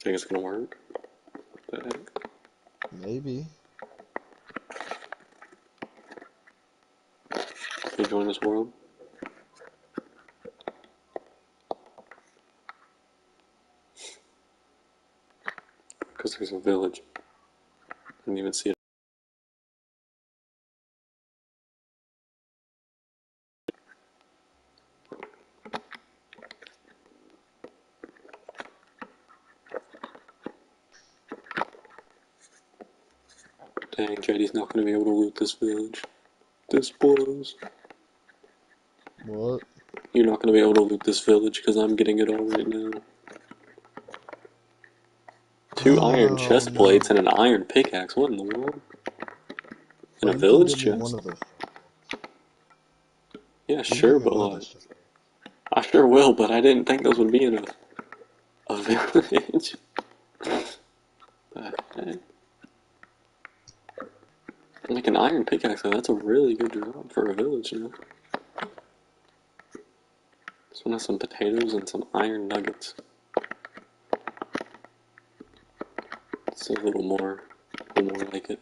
Think it's gonna work? What the heck? Maybe. Can you join this world? Because there's a village. I didn't even see it. Dang, JD's not gonna be able to loot this village. This boys. What? You're not gonna be able to loot this village because I'm getting it all right now. Two iron Oh chest plates no. and an iron pickaxe. What in the world? In Well, a you can village give me one chest? of those. Yeah, You can give sure, me but one of like, those. Just I sure will, but I didn't think those would be in a village. Like an iron pickaxe, though, that's a really good job for a village, you know? This one has some potatoes and some iron nuggets. It's a little more like it.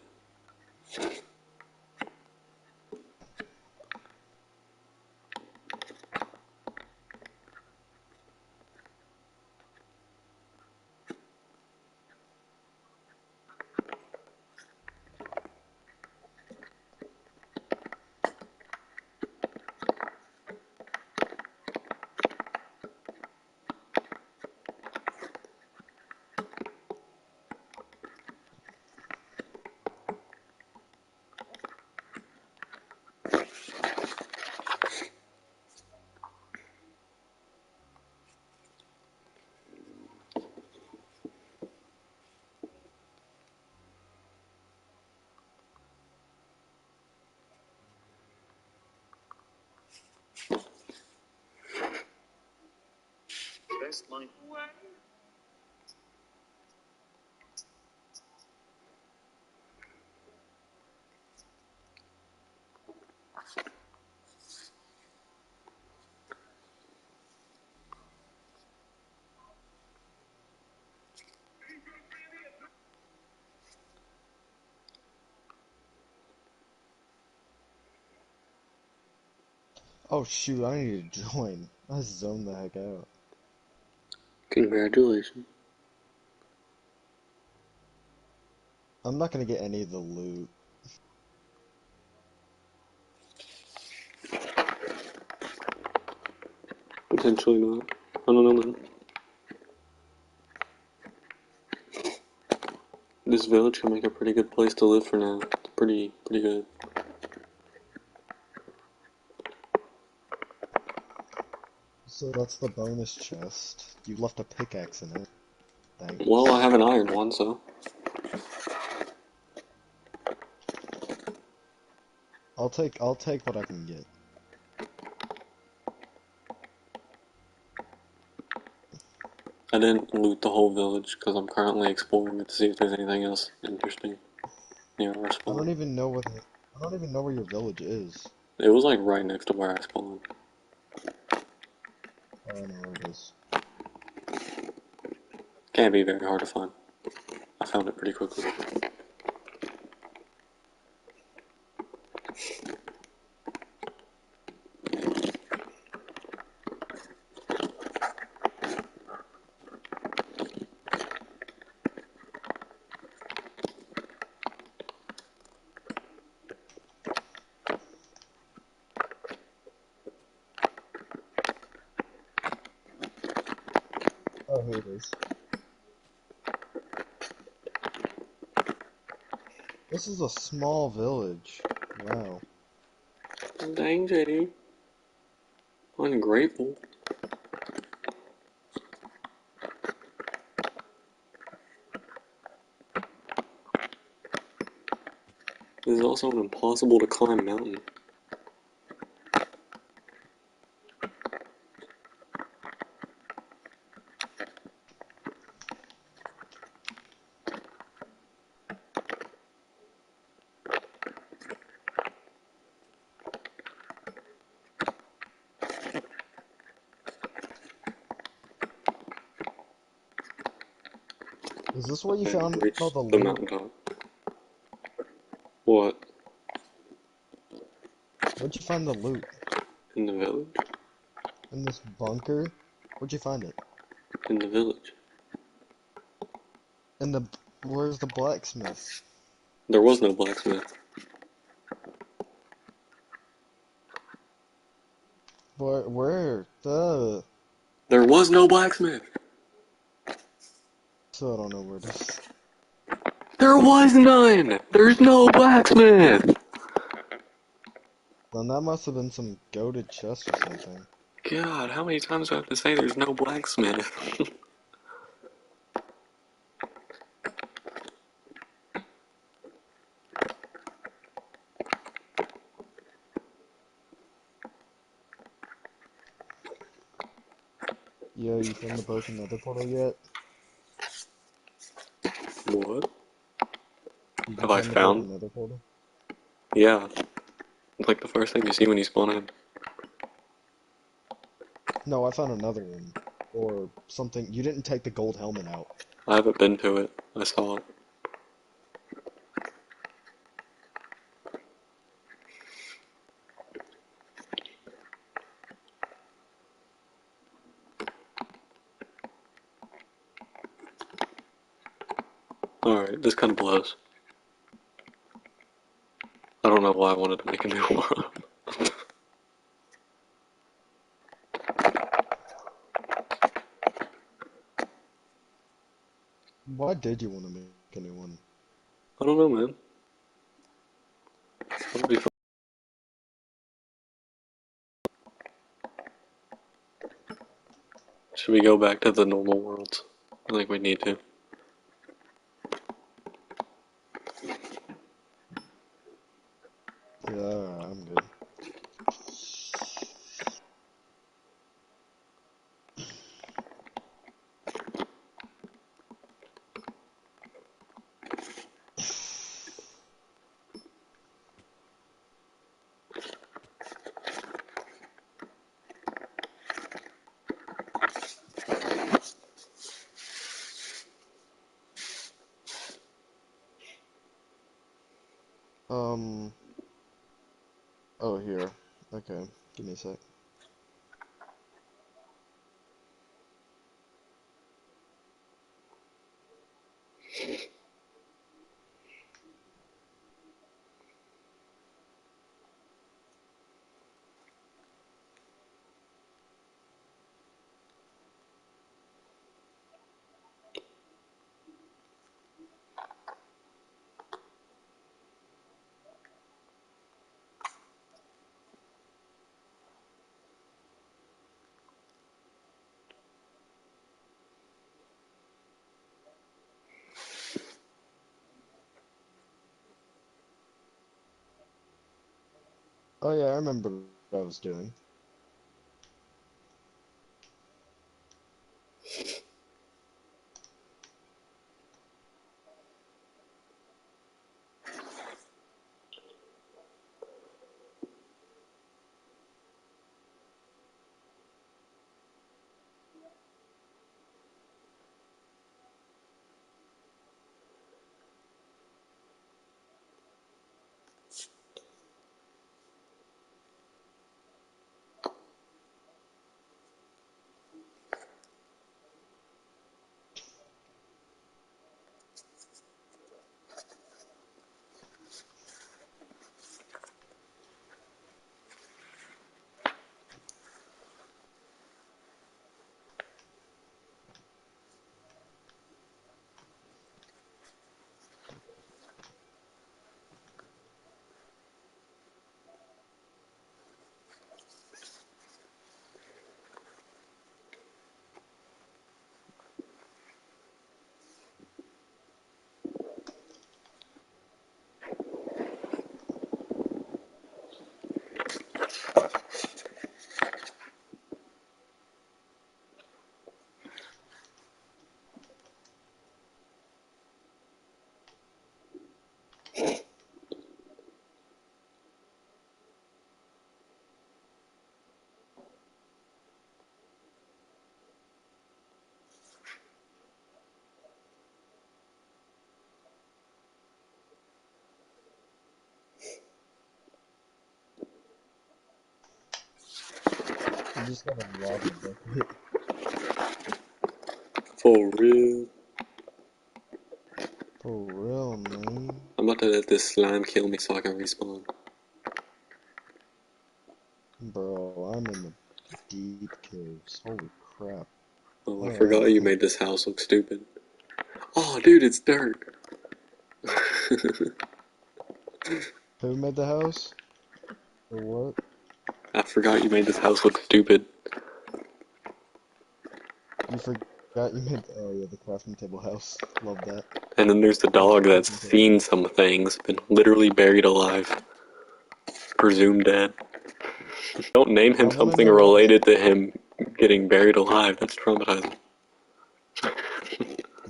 oh shoot, I need to join. I zoned the heck out. Congratulations. I'm not gonna get any of the loot. Potentially not. I don't know, man. This village can make a pretty good place to live for now. It's pretty good. So that's the bonus chest. You left a pickaxe in it. Well, I Thanks. have an iron one, so. I'll take what I can get. I didn't loot the whole village because I'm currently exploring it to see if there's anything else interesting near our I don't spawn. even know where the I don't even know where your village is. It was like right next to where I spawned. Oh, I know where it is. Can't be very hard to find. I found it pretty quickly. Oh, here it is. This is a small village. Wow. Dang, JD. Ungrateful. This is also an impossible to climb mountain. Is this where you and found all reach the the loot? mountaintop. What? Where'd you find the loot? In the village? In this bunker? Where'd you find it? In the village. In the... Where's the blacksmith? There was no blacksmith. Where? The... There was no blacksmith! So I don't know where it is. There was none! There's no blacksmith! Then that must have been some goated chest or something. God, how many times do I have to say there's no blacksmith? Yo, you found the broken nether portal yet? What? Did you Have I find the broken found? nether portal? Yeah. It's like the first thing you see when you spawn in. No, I found another one. Or something. You didn't take the gold helmet out. I haven't been to it. I saw it. Alright, this kind of blows. I don't know why I wanted to make a new one. Why did you want to make a new one? I don't know, man. That would be fun. Should we go back to the normal worlds? I think we need to. Yeah, I'm good. Um... Oh, here. Okay, give me a sec. Oh yeah, I remember what I was doing. just got a lava bucket. For real. For real, man. I'm about to let this slime kill me so I can respawn. Bro, I'm in the deep caves. Holy crap. Oh, I forgot you Alright. made this house look stupid. Oh, dude, it's dirt. Who made the house? Or what? I forgot you made this house look stupid. You forgot you made oh yeah, the crafting table house. Love that. And then there's the Where's the dog that's crafting table? seen some things, been literally buried alive, presumed dead. Don't name I him wanna something know what related to him getting buried alive. That's traumatizing.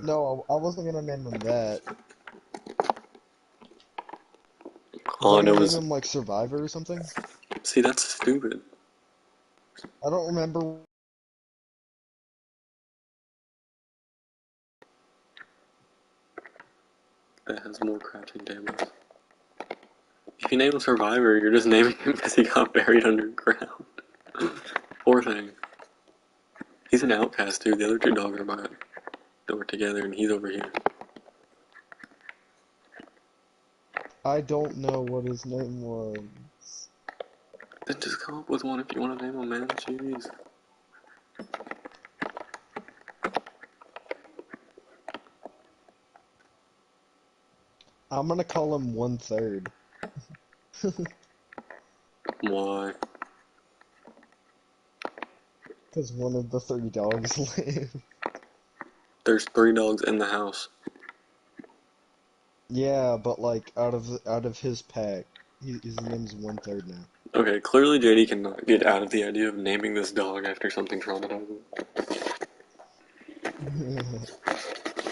no, I wasn't gonna name him that. Was All I I gonna know name is, him like Survivor or something? see, that's stupid. I don't remember. That has more crouching tables. If you name him Survivor, you're just naming him because he got buried underground. Poor thing. He's an outcast too. The other two dogs are by it. They were together and he's over here. I don't know what his name was. Then just come up with one if you want to name him, man. Jeez. I'm gonna call him 1/3. Why? Because one of the 3 dogs live. There's 3 dogs in the house. Yeah, but like out of his pack, his name's 1/3 now. Okay, clearly JD cannot get out of the idea of naming this dog after something traumatizing.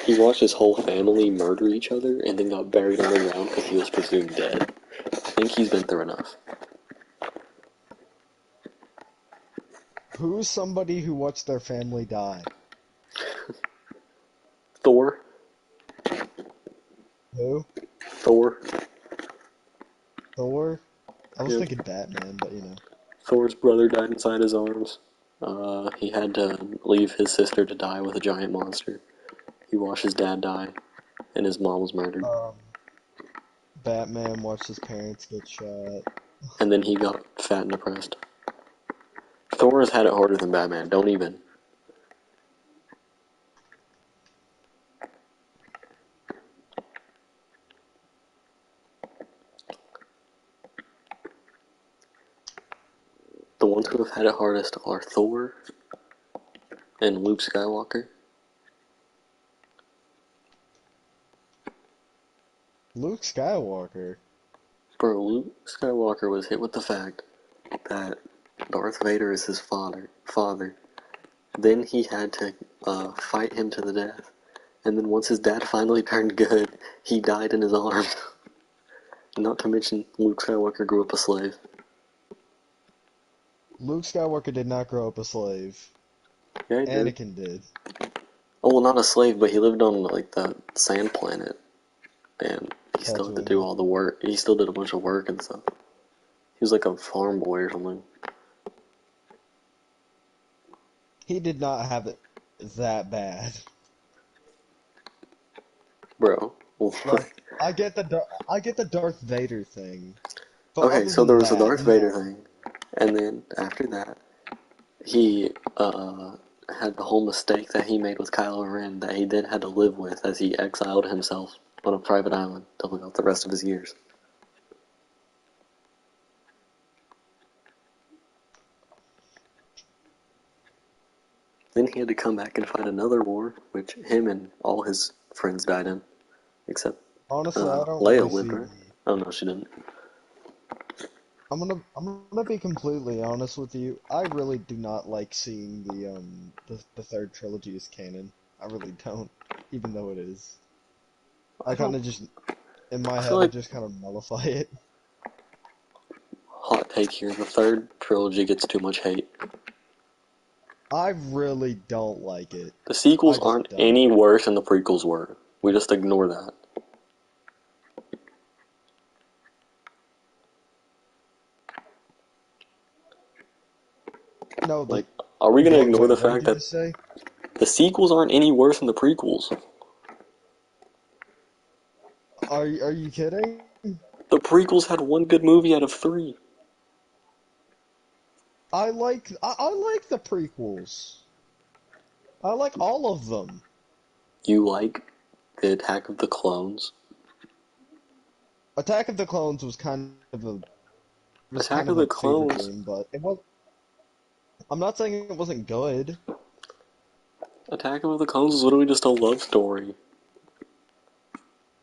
He watched his whole family murder each other and then got buried underground because he was presumed dead. I think he's been through enough. Who's somebody who watched their family die? Thor? Who? Thor? Thor? I was Yeah. thinking Batman, but you know. Thor's brother died inside his arms. He had to leave his sister to die with a giant monster. He watched his dad die, and his mom was murdered. Batman watched his parents get shot. And then he got fat and depressed. Thor has had it harder than Batman. Don't even. The ones who have had it hardest are Thor and Luke Skywalker. Luke Skywalker. Bro, Luke Skywalker was hit with the fact that Darth Vader is his father. Then he had to fight him to the death. And then once his dad finally turned good, he died in his arms. Not to mention, Luke Skywalker grew up a slave. Luke Skywalker did not grow up a slave. Yeah, he did. Anakin did. Oh, well, not a slave, but he lived on, like, the sand planet. And he still had to do Tatooine. all the work. He still did a bunch of work and stuff. He was like a farm boy or something. He did not have it that bad. Bro. Like, I get the Darth Vader thing, but Okay, other so than there was a that, Darth Vader no. thing. And then, after that, he, had the whole mistake that he made with Kylo Ren that he then had to live with as he exiled himself on a private island to live out the rest of his years. Then he had to come back and fight another war, which him and all his friends died in, except Honestly, I don't Leia really lived, see right? the. Oh no, she didn't. I'm gonna be completely honest with you. I really do not like seeing the third trilogy as canon. I really don't, even though it is. I I kind don't. of just in my I feel head I like just kind of nullify it. hot take here. The third trilogy gets too much hate. I really don't like it. The sequels I just aren't don't. any worse than the prequels were. We just ignore that. No, Like, are we gonna ignore the what did fact you that just say? the sequels aren't any worse than the prequels? Are you kidding? The prequels had one good movie out of three. I like the prequels. I like all of them. You like the Attack of the Clones? Attack of the Clones was Attack kind of of the a fever Clones. dream, but it was. I'm not saying it wasn't good. Attack of the Clones is literally just a love story.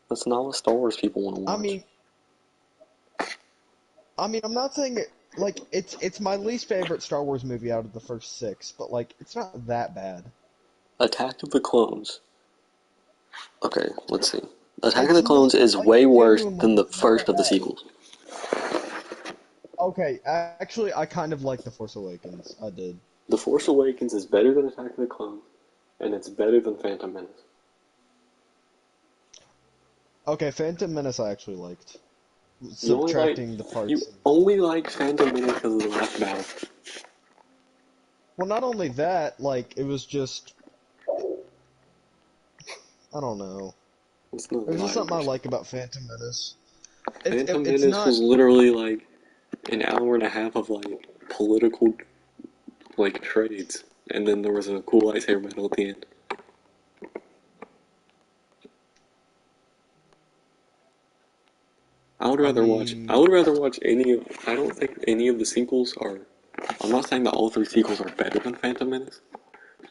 That's not what Star Wars people want to I watch. mean, I'm not saying it like it's my least favorite Star Wars movie out of the first six, but like it's not that bad. Attack of the Clones. Okay, let's see. Attack of It's the Clones not is like way worse genuinely, than the it's not first that of the bad. sequels. Okay, actually, I kind of like The Force Awakens. I did. The Force Awakens is better than Attack of the Clones, and it's better than Phantom Menace. Okay, Phantom Menace I actually liked. You only like Subtracting the you parts. only like Phantom Menace because of the last battle. Well, not only that, like it was just I don't know. It's not There's just something I live. like about Phantom Menace. Phantom It's Menace not. was literally like an hour and a half of like political like trades, and then there was a cool lightsaber battle at the end. I would I rather watch. I mean, would rather watch any of. I don't think any of the sequels are. I'm not saying that all three sequels are better than Phantom Menace,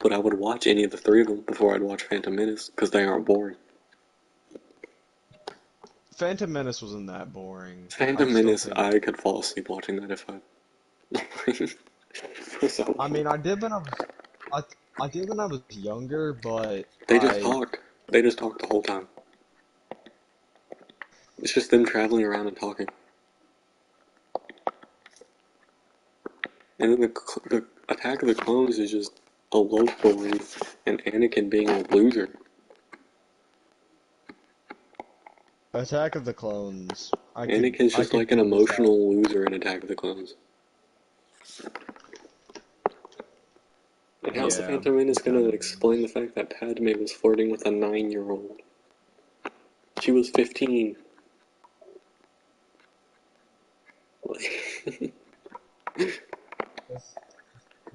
but I would watch any of the three of them before I'd watch Phantom Menace because they aren't boring. Phantom Menace wasn't that boring. I Phantom still Menace, think. I could fall asleep watching that if I. For so I long. mean, I did when I was. I I did when I was younger, but They just talk. They just talk the whole time. It's just them traveling around and talking. And then the Attack of the Clones is just a love story and Anakin being a loser. Attack of the Clones. Anakin's I just could like an do without. emotional loser in Attack of the Clones. And how's the Yeah, Phantom Menace he gonna kind of explain the is. fact that Padme was flirting with a 9-year-old? She was 15.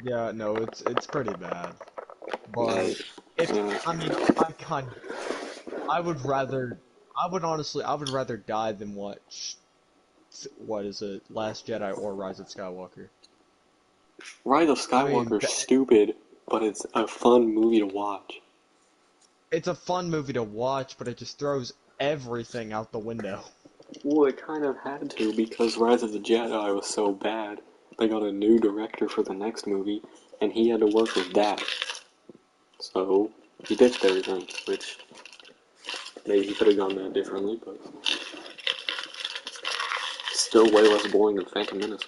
Yeah, no, it's pretty bad. uh, But if uh, I mean, I would rather, I would rather die than watch, what is it, Last Jedi or Rise of Skywalker. Rise of I mean, Skywalker's stupid, but it's a fun movie to watch. it's a fun movie to watch, but it just throws everything out the window. Well, it kind of had to because Rise of the Jedi was so bad. They got a new director for the next movie, and he had to work with that. So he ditched everything, which maybe he could have done that differently, but still way less boring than Phantom Menace.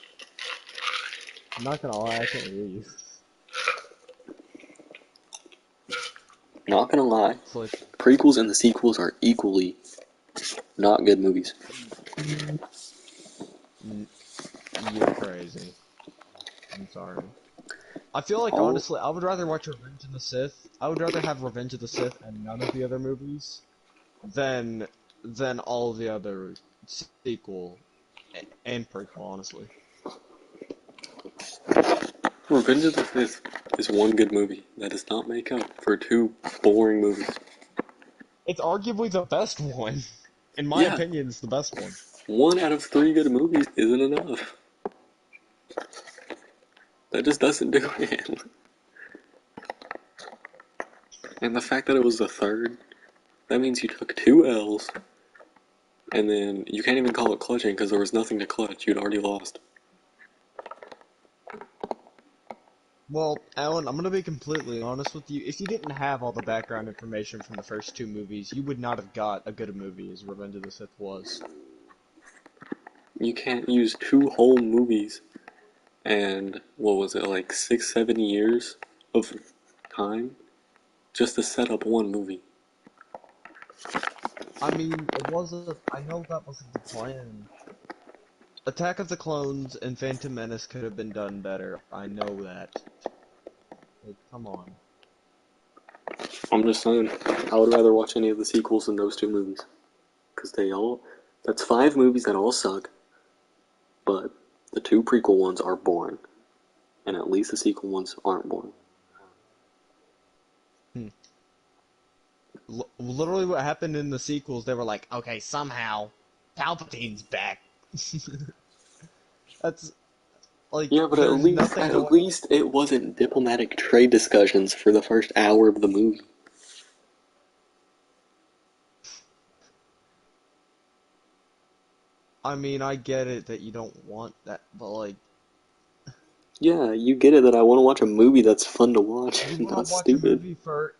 I'm not gonna lie, I can't hear you. Not gonna lie, It's like, prequels and the sequels are equally not good movies. mm, you're crazy. I'm sorry. I feel like All honestly, I would rather watch Revenge of the Sith. I would rather have Revenge of the Sith and none of the other movies than all the other sequel and prequel. Honestly, Revenge of the Fifth is one good movie. That does not make up for two boring movies. it's arguably the best one. In my Yeah, opinion, it's the best one. one out of three good movies isn't enough. That just doesn't do it. And the fact that it was the third, that means you took two L's, and then you can't even call it clutching because there was nothing to clutch. You'd already lost. Well, Alan, I'm gonna be completely honest with you. If you didn't have all the background information from the first two movies, you would not have got a good movie as Revenge of the Sith was. You can't use two whole movies and, what was it, like 6, 7 years of time just to set up one movie. I mean, it wasn't. I know that wasn't the plan. Attack of the Clones and Phantom Menace could have been done better. I know that. Like, come on. I'm just saying, I would rather watch any of the sequels than those two movies. Because that's 5 movies that all suck, but the 2 prequel ones are boring. And at least the sequel ones aren't boring. Hmm. Literally what happened in the sequels, they were like, okay, somehow, Palpatine's back. That's, like, Yeah, but at there's least, nothing at going on. least it wasn't diplomatic trade discussions for the first hour of the movie. I mean, I get it that you don't want that, but, like, Yeah, you get it that I want to watch a movie that's fun to watch, you want to not watch a stupid. movie for,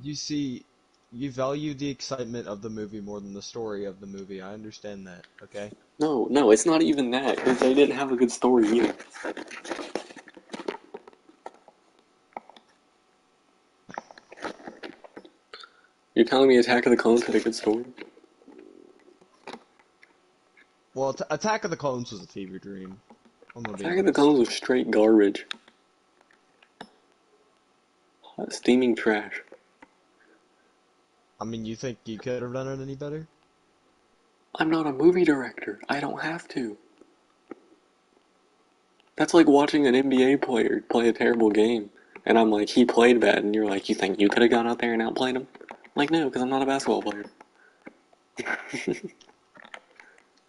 you see, you value the excitement of the movie more than the story of the movie. I understand that, okay? No, no, it's not even that, because they didn't have a good story either. You're telling me Attack of the Clones had a good story? Well, Attack of the Clones was a fever dream. I'm gonna be Attack of the Clones honest. was straight garbage. Hot steaming trash. I mean, you think you could have done it any better? I'm not a movie director. I don't have to. That's like watching an NBA player play a terrible game, and I'm like, he played bad, and you're like, you think you could have gone out there and outplayed him? I'm like, no, because I'm not a basketball player.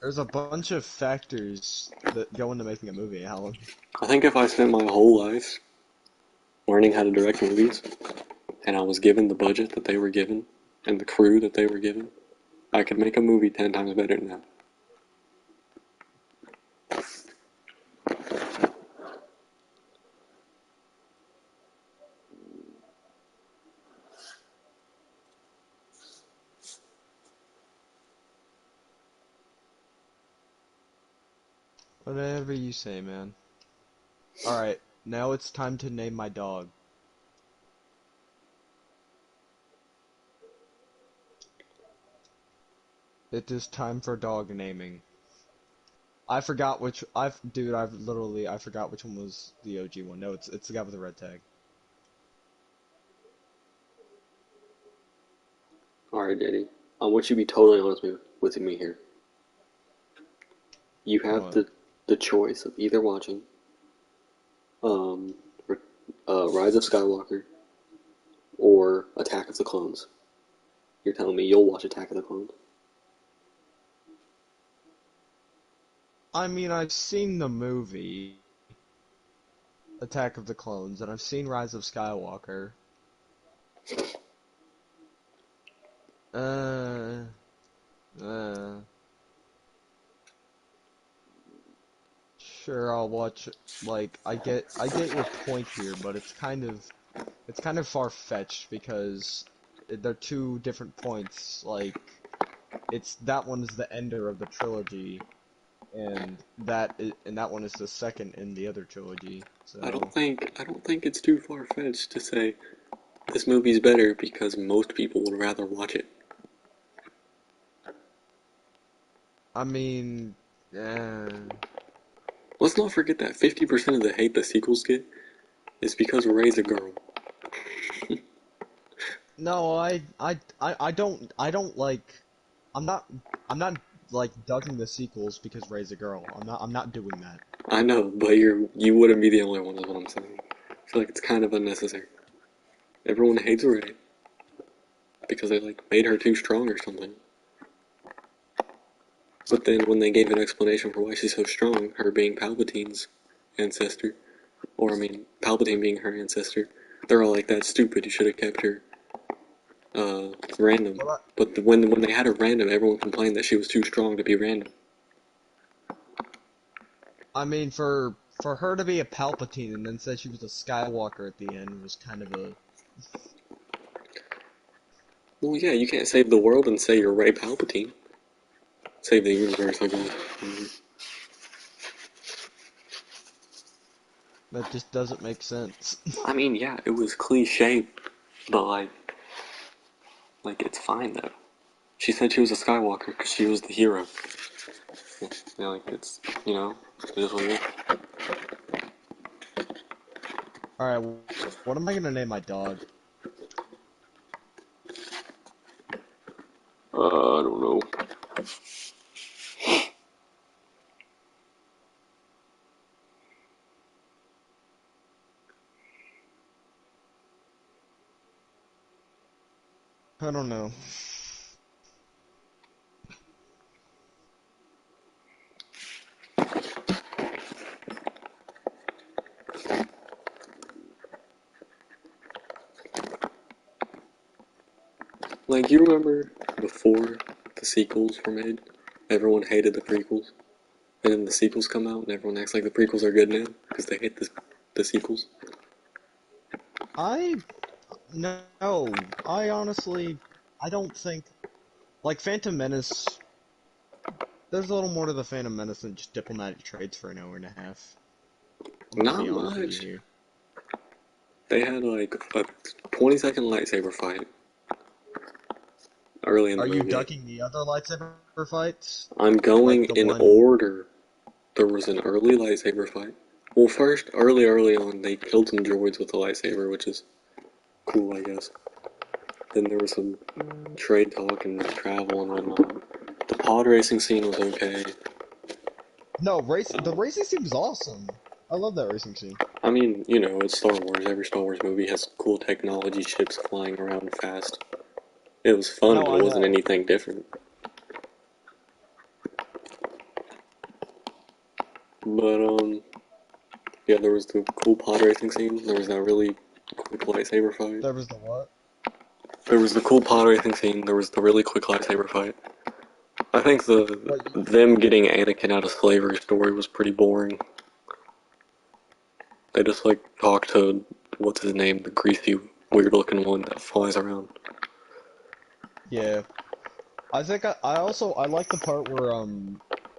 There's a bunch of factors that go into making a movie, Alan. I think if I spent my whole life learning how to direct movies, and I was given the budget that they were given, and the crew that they were given, I could make a movie 10 times better than that. Whatever you say, man. Alright, now it's time to name my dog. It is time for dog naming. I forgot which, I forgot which one was the OG one. No, it's the guy with the red tag. Alright, Danny. I want you to be totally honest with me here. You have What? the choice of either watching um, Rise of Skywalker or Attack of the Clones. You're telling me you'll watch Attack of the Clones? I mean, I've seen the movie, Attack of the Clones, and I've seen Rise of Skywalker. Uh, uh, sure, I'll watch, like, I get your point here, but it's kind of far-fetched because they're two different points, like, that one is the ender of the trilogy, and that one is the second in the other trilogy, so, I don't think it's too far fetched to say this movie's better because most people would rather watch it. I mean, Let's not forget that 50% of the hate the sequels get is because Rey's a girl. no, I don't like, I'm not, I'm not, like, ducking the sequels because Rey's a girl, I'm not doing that. I know, but you wouldn't be the only one is what I'm saying. I feel like it's kind of unnecessary. Everyone hates Rey because they like made her too strong or something. But then when they gave an explanation for why she's so strong, her being Palpatine's ancestor, or I mean Palpatine being her ancestor, they're all like, that's stupid. You should have kept her random. Well, But when they had her random, everyone complained that she was too strong to be random. I mean, for her to be a Palpatine and then say she was a Skywalker at the end was kind of a, Well, yeah, you can't save the world and say you're Rey Palpatine. Save the universe, I guess. that just doesn't make sense. I mean, yeah, it was cliche, but like it's fine though. She said she was a Skywalker because she was the hero. Yeah, like it's, it is what it is. Alright, what am I gonna name my dog? I don't know. I don't know. Like, you remember before the sequels were made? Everyone hated the prequels. And then the sequels come out and everyone acts like the prequels are good now because they hate the sequels. I No, I honestly, I don't think, like, Phantom Menace, there's a little more to the Phantom Menace than just diplomatic trades for an hour and a half. I'm gonna Not be honest with you much. here. They had like a 20-second lightsaber fight early in the Are you movie. ducking the other lightsaber fights? I'm going Like the in one, order. There was an early lightsaber fight. Well, first, early on, they killed some droids with a lightsaber, which is cool, I guess. Then there was some trade talk and travel and whatnot. The pod racing scene was okay. no, the racing scene was awesome. I love that racing scene. I mean, it's Star Wars. Every Star Wars movie has cool technology, ships flying around fast. It was fun, No, but I it wasn't know. anything different. But, yeah, there was the cool pod racing scene. There was that really quick lightsaber fight. There was the what? There was the cool pod racing scene. There was the really quick lightsaber fight. I think What? them getting Anakin out of slavery story was pretty boring. They just like talk to what's his name, the greasy, weird-looking one that flies around. Yeah. I think I like the part where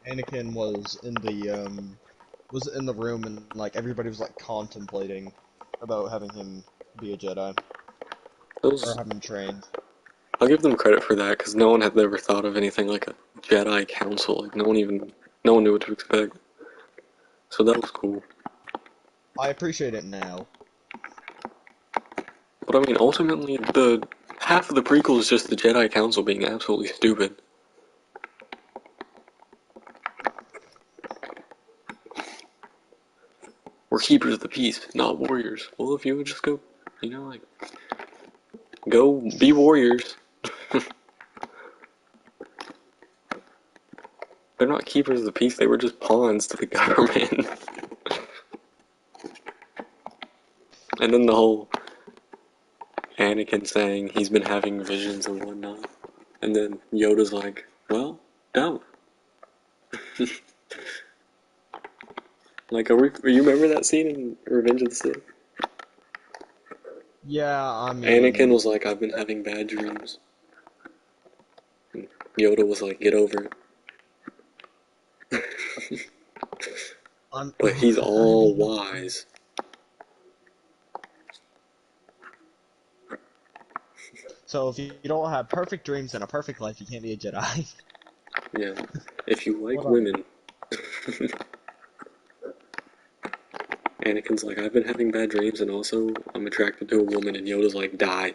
Anakin was in the room and like everybody was like contemplating about having him be a Jedi or Those, have him trained. I'll give them credit for that because no one had ever thought of anything like a Jedi Council. Like no one knew what to expect. So that was cool. I appreciate it now. But I mean, ultimately, the half of the prequel is just the Jedi Council being absolutely stupid. We're keepers of the peace, not warriors. Well, if you would just go, like, go be warriors. They're not keepers of the peace, they were just pawns to the government. And then the whole Anakin saying he's been having visions and whatnot. And then Yoda's like, well, don't. Like, you remember that scene in Revenge of the Sith? Yeah, I Anakin mean, was like, I've been having bad dreams. And Yoda was like, get over it. I'm, But he's I all mean, wise. so if you don't have perfect dreams and a perfect life, you can't be a Jedi. Yeah. If you like What up? women, Anakin's like, I've been having bad dreams and also I'm attracted to a woman, and Yoda's like, die.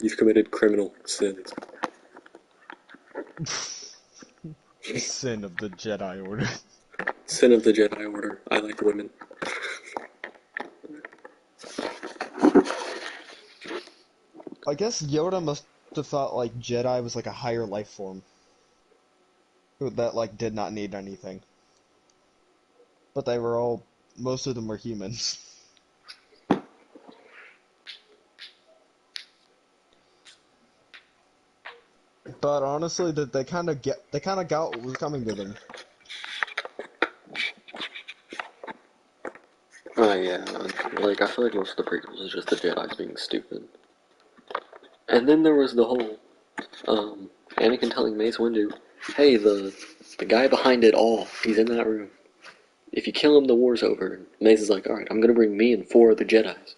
You've committed criminal sins. Sin of the Jedi Order. Sin of the Jedi Order. I like women. I guess Yoda must have thought like Jedi was like a higher life form that like did not need anything. But most of them were humans. But honestly, they kind of got what was coming to them. Yeah. Like, I feel like most of the prequels is just the Jedi's being stupid. And then there was the whole, Anakin telling Mace Windu, hey, the guy behind it all, he's in that room. If you kill him, the war's over. And Mace is like, alright, I'm gonna bring me and 4 other Jedis.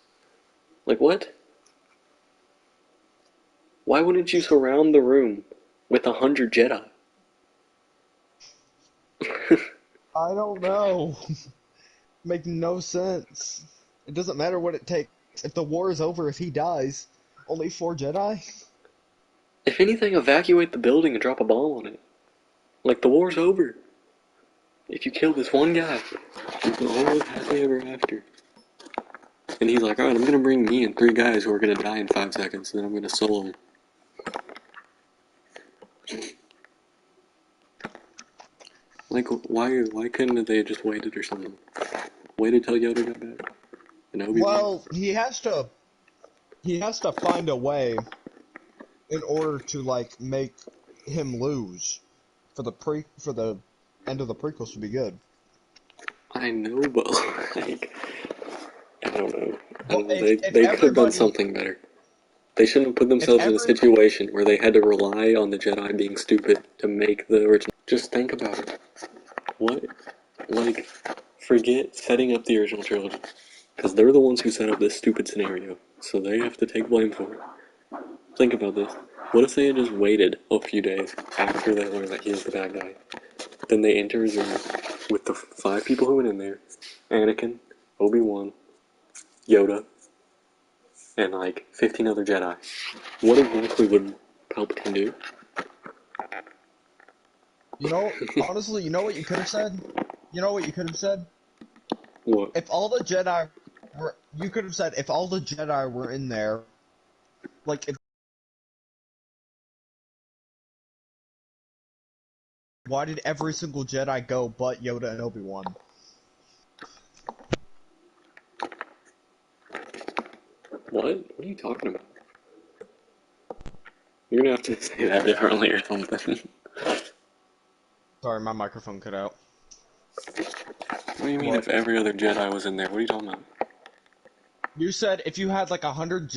Like, what? Why wouldn't you surround the room with 100 Jedi? I don't know. Make no sense. It doesn't matter what it takes. If the war is over, if he dies, only 4 Jedi? If anything, evacuate the building and drop a bomb on it. Like, the war's over. If you kill this one guy, you can all live happily ever after. And he's like, alright, I'm gonna bring me and 3 guys who are gonna die in 5 seconds, and then I'm gonna solo them. Like, why couldn't they have just waited or something? Waited till Yoda got back? And Obi-Wan? Well, he has to find a way in order to like make him lose for the end of the prequels to be good. I know, but like, I don't know. I Well, don't know. if They could have done everybody something better. They shouldn't have put if themselves in a every situation where they had to rely on the Jedi being stupid to make the original. Just think about it. What? Like, forget setting up the original trilogy. Because they're the ones who set up this stupid scenario. So they have to take blame for it. Think about this. What if they had just waited a few days after they learned that he was the bad guy? Then they enter his room with the 5 people who went in there. Anakin, Obi-Wan, Yoda, and like 15 other Jedi. What exactly would Palpatine do? honestly, you know what you could have said? You know what you could have said? What? If all the Jedi were, you could have said if all the Jedi were in there, like if, why did every single Jedi go but Yoda and Obi-Wan? What? What are you talking about? You're gonna have to say that differently or something. Sorry, my microphone cut out. What do you mean What? if every other Jedi was in there? What are you talking about? You said if you had like 100